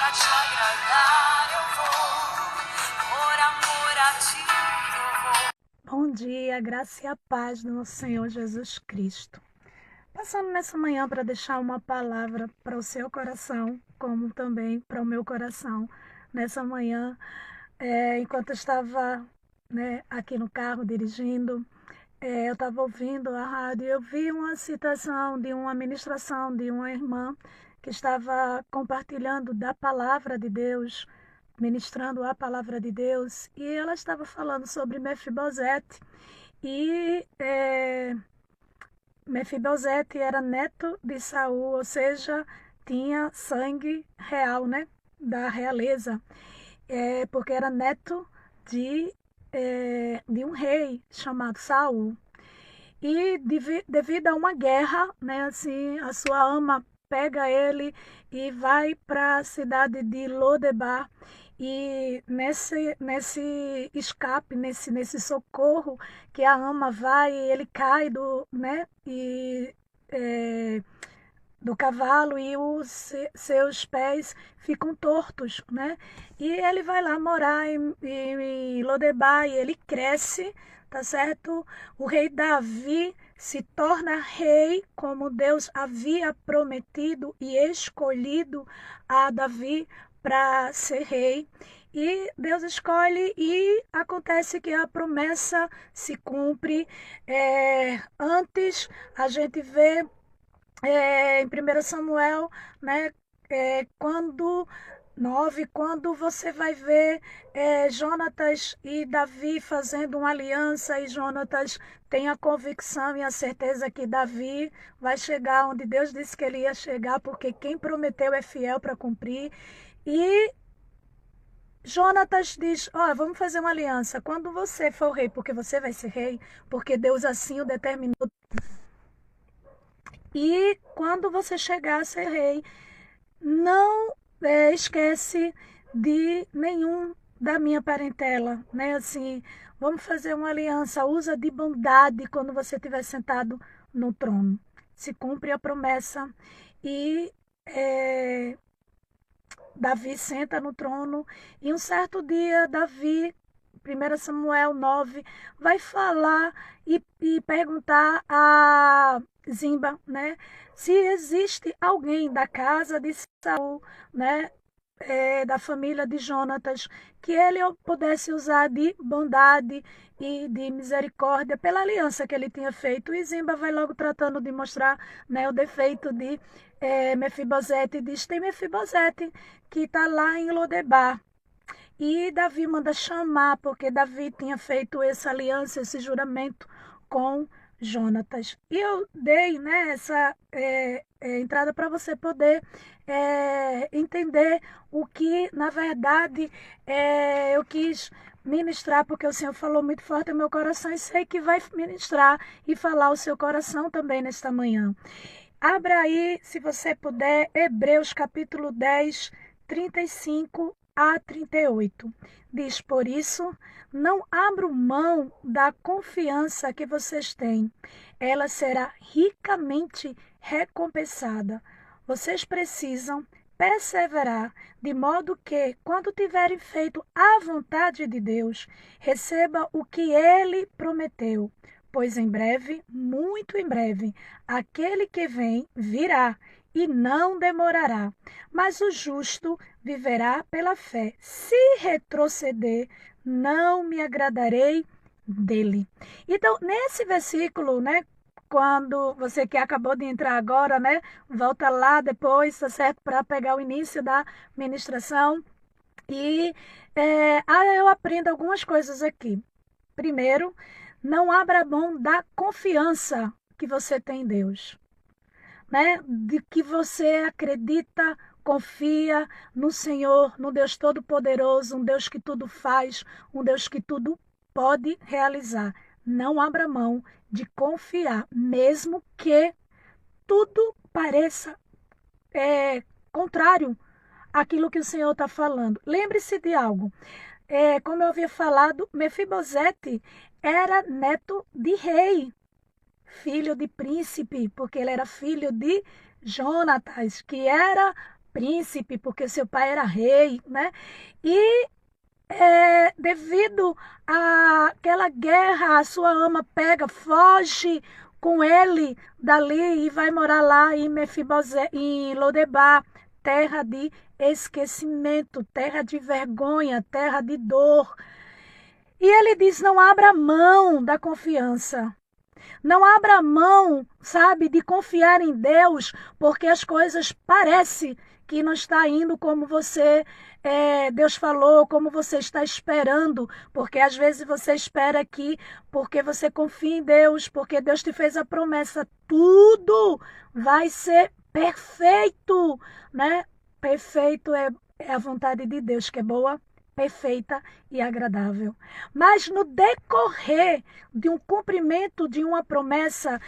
pra te agradar eu vou, por amor a ti eu vou. Bom dia, graça e a paz do nosso Senhor Jesus Cristo. Passando nessa manhã para deixar uma palavra para o seu coração, como também para o meu coração. Nessa manhã, enquanto eu estava aqui no carro dirigindo, eu estava ouvindo a rádio e eu vi uma citação de uma ministração de uma irmã que estava compartilhando da palavra de Deus, ministrando a palavra de Deus, e ela estava falando sobre Mefibosete. E Mefibosete era neto de Saul, ou seja, tinha sangue real, né, da realeza, porque era neto de um rei chamado Saul. E devido a uma guerra, né, assim, a sua ama pega ele e vai para a cidade de Lodebar. E nesse escape, nesse socorro que a ama vai, ele cai do cavalo e seus pés ficam tortos, né? E ele vai lá morar em Lodebar e ele cresce, tá certo? O rei Davi se torna rei como Deus havia prometido e escolhido a Davi para ser rei. E Deus escolhe e acontece que a promessa se cumpre. Antes a gente vê em 1 Samuel, né, quando você vai ver Jonatas e Davi fazendo uma aliança, e Jonatas tem a convicção e a certeza que Davi vai chegar onde Deus disse que ele ia chegar, porque quem prometeu é fiel para cumprir. E Jonatas diz, vamos fazer uma aliança, quando você for rei, porque você vai ser rei, porque Deus assim o determinou. E quando você chegar a ser rei, não esquece de nenhum da minha parentela, né? Assim, vamos fazer uma aliança, usa de bondade quando você estiver sentado no trono. Se cumpre a promessa e Davi senta no trono e um certo dia Davi, 1 Samuel 9, vai falar e perguntar a Zimba, né, se existe alguém da casa de Saul, né, da família de Jonatas, que ele pudesse usar de bondade e de misericórdia pela aliança que ele tinha feito. E Zimba vai logo tratando de mostrar, né, o defeito de Mefibosete, e diz, tem Mefibosete que está lá em Lodebar. E Davi manda chamar, porque Davi tinha feito essa aliança, esse juramento com Jonatas. E eu dei, né, essa entrada para você poder entender o que, na verdade, eu quis ministrar, porque o Senhor falou muito forte no meu coração e sei que vai ministrar e falar o seu coração também nesta manhã. Abra aí, se você puder, Hebreus capítulo 10, 35 a 38. Diz, por isso, não abro mão da confiança que vocês têm. Ela será ricamente recompensada. Vocês precisam perseverar, de modo que, quando tiverem feito a vontade de Deus, receba o que Ele prometeu. Pois em breve, muito em breve, aquele que vem virá e não demorará. Mas o justo viverá pela fé. Se retroceder, não me agradarei dele. Então, nesse versículo, né, quando você que acabou de entrar agora, né, volta lá depois, tá certo, para pegar o início da ministração. E eu aprendo algumas coisas aqui. Primeiro, não abra mão da confiança que você tem em Deus, né? De que você acredita, confia no Senhor, no Deus Todo-Poderoso, um Deus que tudo faz, um Deus que tudo pode realizar. Não abra mão de confiar, mesmo que tudo pareça contrário àquilo que o Senhor está falando. Lembre-se de algo. Como eu havia falado, Mefibosete era neto de rei, filho de príncipe, porque ele era filho de Jonatas, que era príncipe, porque seu pai era rei, né? E devido àquela guerra, a sua ama pega, foge com ele dali e vai morar lá em em Lodebar, terra de esquecimento, terra de vergonha, terra de dor. E ele diz: não abra mão da confiança. Não abra mão, sabe, de confiar em Deus, porque as coisas parecem que não está indo como Deus falou, como você está esperando, porque às vezes você espera aqui, porque você confia em Deus, porque Deus te fez a promessa, tudo vai ser perfeito, né? Perfeito é a vontade de Deus, que é boa, perfeita e agradável. Mas no decorrer de um cumprimento de uma promessa,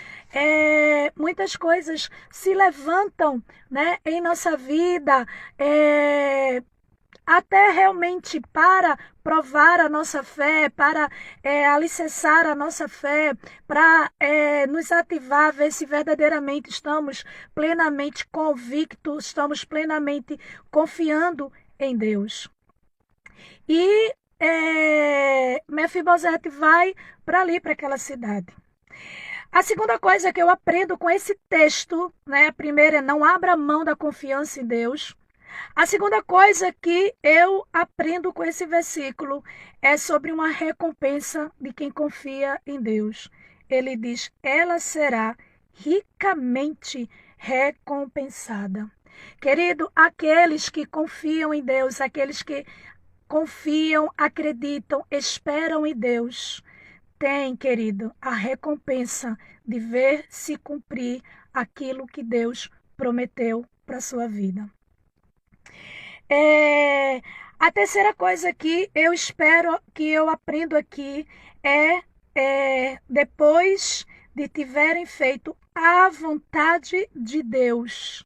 muitas coisas se levantam, né, em nossa vida, até realmente para provar a nossa fé, para alicerçar a nossa fé, para nos ativar, ver se verdadeiramente estamos plenamente convictos, estamos plenamente confiando em Deus. E Mefibosete vai para ali, para aquela cidade. A segunda coisa que eu aprendo com esse texto, né? A primeira é não abra mão da confiança em Deus. A segunda coisa que eu aprendo com esse versículo é sobre uma recompensa de quem confia em Deus. Ele diz: ela será ricamente recompensada. Querido, aqueles que confiam em Deus, aqueles que confiam, acreditam, esperam em Deus, tem, querido, a recompensa de ver se cumprir aquilo que Deus prometeu para a sua vida. A terceira coisa que eu espero que eu aprendo aqui depois de tiverem feito a vontade de Deus.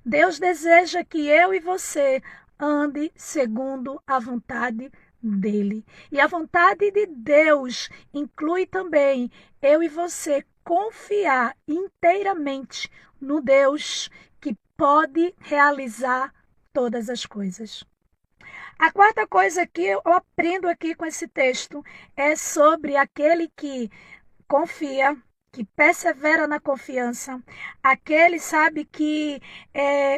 Deus deseja que eu e você ande segundo a vontade dele. E a vontade de Deus inclui também eu e você confiar inteiramente no Deus que pode realizar todas as coisas. A quarta coisa que eu aprendo aqui com esse texto é sobre aquele que confia, que persevera na confiança, aquele, sabe, que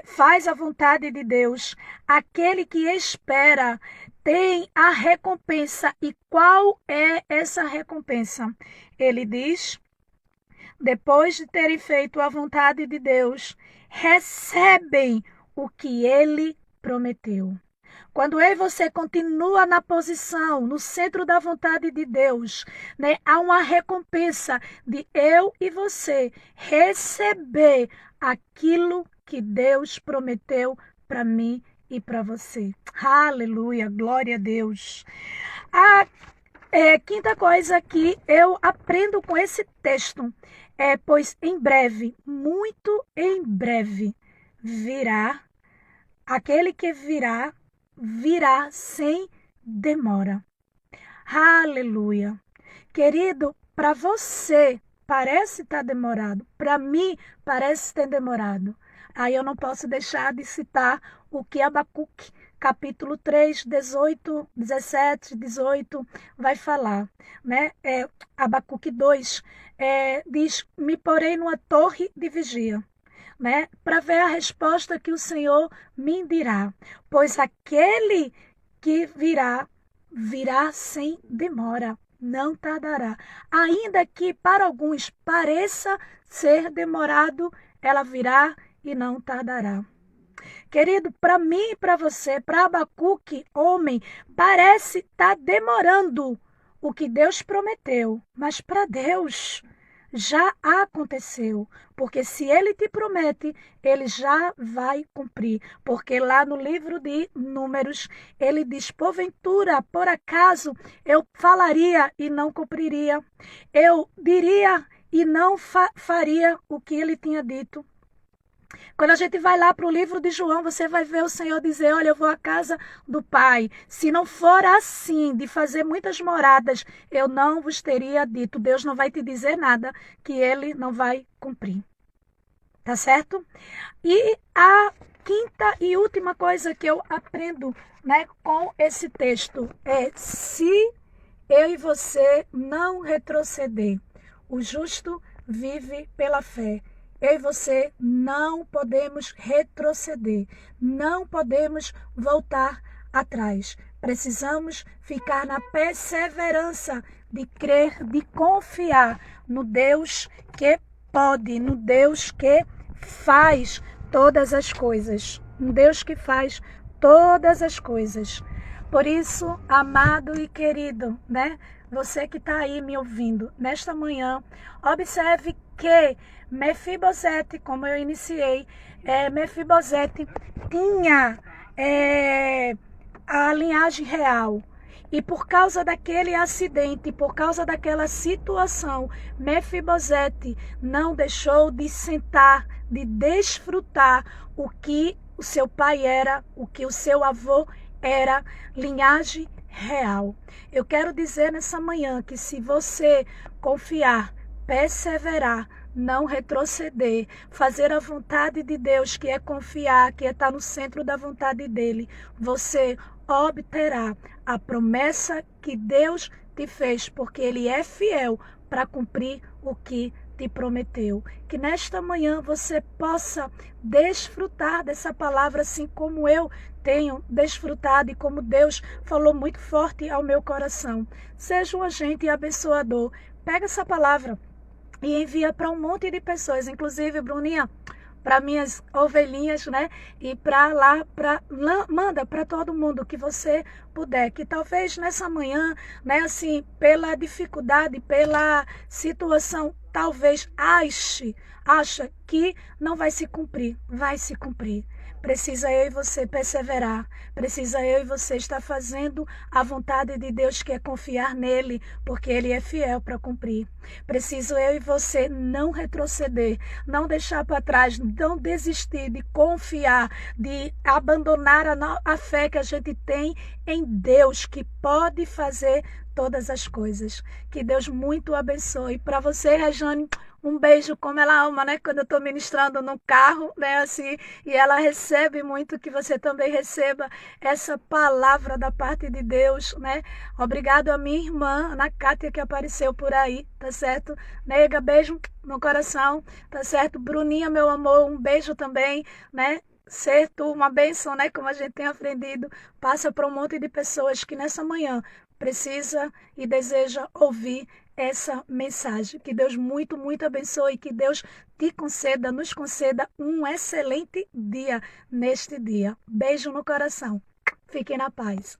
faz a vontade de Deus, aquele que espera, tem a recompensa. E qual é essa recompensa? Ele diz: depois de terem feito a vontade de Deus, recebem o que ele prometeu. Quando eu e você continua na posição, no centro da vontade de Deus, né, há uma recompensa de eu e você receber aquilo que Deus prometeu para mim e para você. Aleluia, glória a Deus. A quinta coisa que eu aprendo com esse texto é: pois em breve, muito em breve, virá aquele que virá sem demora. Aleluia. Querido, para você parece estar demorado. Para mim parece ter demorado. Aí eu não posso deixar de citar o que Abacuque, capítulo 3, 18, 17, 18, vai falar. Né? Abacuque 2 diz: me porei numa torre de vigia, né, para ver a resposta que o Senhor me dirá. Pois aquele que virá sem demora, não tardará. Ainda que para alguns pareça ser demorado, ela virá e não tardará. Querido, para mim e para você, para Abacuque, homem, parece estar demorando o que Deus prometeu, mas para Deus já aconteceu, porque se ele te promete, ele já vai cumprir, porque lá no livro de Números, ele diz: porventura, por acaso, eu falaria e não cumpriria, eu diria e não faria o que ele tinha dito. Quando a gente vai lá para o livro de João, você vai ver o Senhor dizer: olha, eu vou à casa do Pai. Se não for assim, de fazer muitas moradas, eu não vos teria dito. Deus não vai te dizer nada que ele não vai cumprir. Tá certo? E a quinta e última coisa que eu aprendo, né, com esse texto é: se eu e você não retroceder, o justo vive pela fé. Eu e você não podemos retroceder, não podemos voltar atrás. Precisamos ficar na perseverança de crer, de confiar no Deus que pode, no Deus que faz todas as coisas. Um Deus que faz todas as coisas. Por isso, amado e querido, né? Você que está aí me ouvindo nesta manhã, observe que Mefibosete, como eu iniciei, Mefibosete tinha a linhagem real. E por causa daquele acidente, por causa daquela situação, Mefibosete não deixou de sentar, de desfrutar o que o seu pai era, o que o seu avô era, linhagem real. Eu quero dizer nessa manhã que se você confiar, perseverar, não retroceder, fazer a vontade de Deus, que é confiar, que é estar no centro da vontade dele, você obterá a promessa que Deus te fez, porque ele é fiel para cumprir o que te prometeu. Que nesta manhã você possa desfrutar dessa palavra, assim como eu tenho desfrutado e como Deus falou muito forte ao meu coração. Seja um agente abençoador. Pega essa palavra e envia para um monte de pessoas, inclusive, Bruninha, para minhas ovelhinhas, né? E manda para todo mundo que você puder, que talvez nessa manhã, né, assim, pela dificuldade, pela situação, talvez acha que não vai se cumprir, vai se cumprir. Precisa eu e você perseverar. Precisa eu e você estar fazendo a vontade de Deus, que é confiar nele, porque ele é fiel para cumprir. Preciso eu e você não retroceder, não deixar para trás, não desistir de confiar, de abandonar a fé que a gente tem em Deus, que pode fazer todas as coisas. Que Deus muito abençoe. Para você, Rejane, um beijo, como ela ama, né? Quando eu estou ministrando no carro, né? Assim, e ela recebe muito, que você também receba essa palavra da parte de Deus, né? Obrigado a minha irmã, Ana Cátia, que apareceu por aí, tá certo? Nega, beijo no coração, tá certo? Bruninha, meu amor, um beijo também, né? Ser tu uma bênção, né? Como a gente tem aprendido, passa para um monte de pessoas que nessa manhã precisa e deseja ouvir essa mensagem. Que Deus muito, muito abençoe, que Deus te conceda, nos conceda um excelente dia neste dia. Beijo no coração. Fiquem na paz.